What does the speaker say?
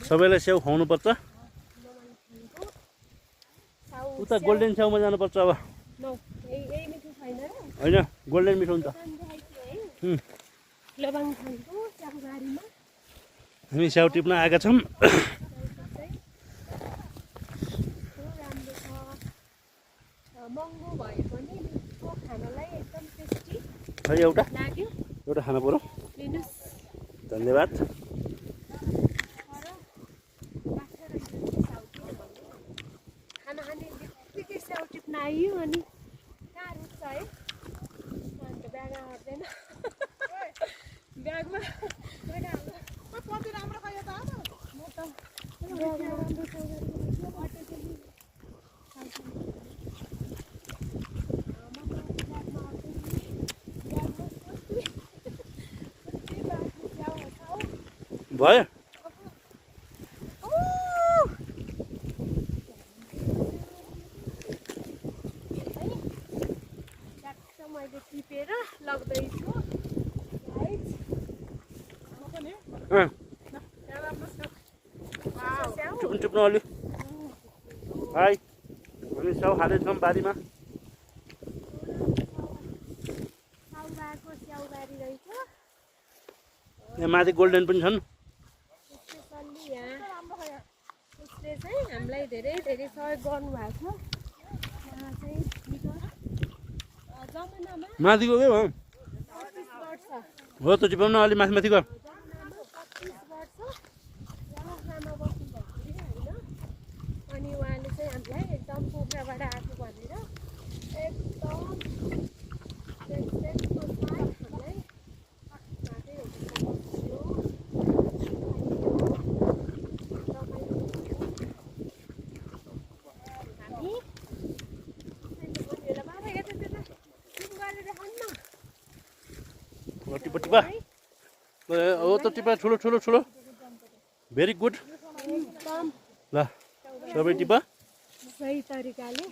सबैलाई स्याउ खुवाउनुपर्छ। उता गोल्डेन स्याउमा जानुपर्छ अब। होइन गोल्डेन मिठो हुन्छ। हामी स्याउ टिप्न आएका छौँ। महँगो भए पनि खानालाई एकदम टेस्टी एउटा लाग्यो। एउटा खाना पर्यो। लिनुस्। धन्यवाद। खाना खाने बित्तिकै स्याउ टिप्न आइयो अनि कहाँ रुच्छ है अन्त ब्यागमा हट्दैन। ब्यागमा कति राम्रो खायो त म त भयो। मैले टिपेर लग्दैछु। टिप्नु अलि हाई हामी स्याउ खाँदैछौँ बारीमा। यहाँ माथि गोल्डेन पनि छन्। उसले चाहिँ हामीलाई धेरै धेरै सहयोग गर्नुभएको छ। यहाँ चाहिँ जमानामा माथिको के भयो 25 वर्ष हो त टिपाउन अलि माथि माथि गर। 25 वर्ष जमानामा बस्नुभएको होइन। अनि उहाँले चाहिँ हामीलाई एकदम पोखराबाट आएको भनेर एकदम हामीलाई टिपा टिपा हो त टिपा ठुलो ठुलो ठुलो भेरी गुड। ल सबै टिपा सही तरिकाले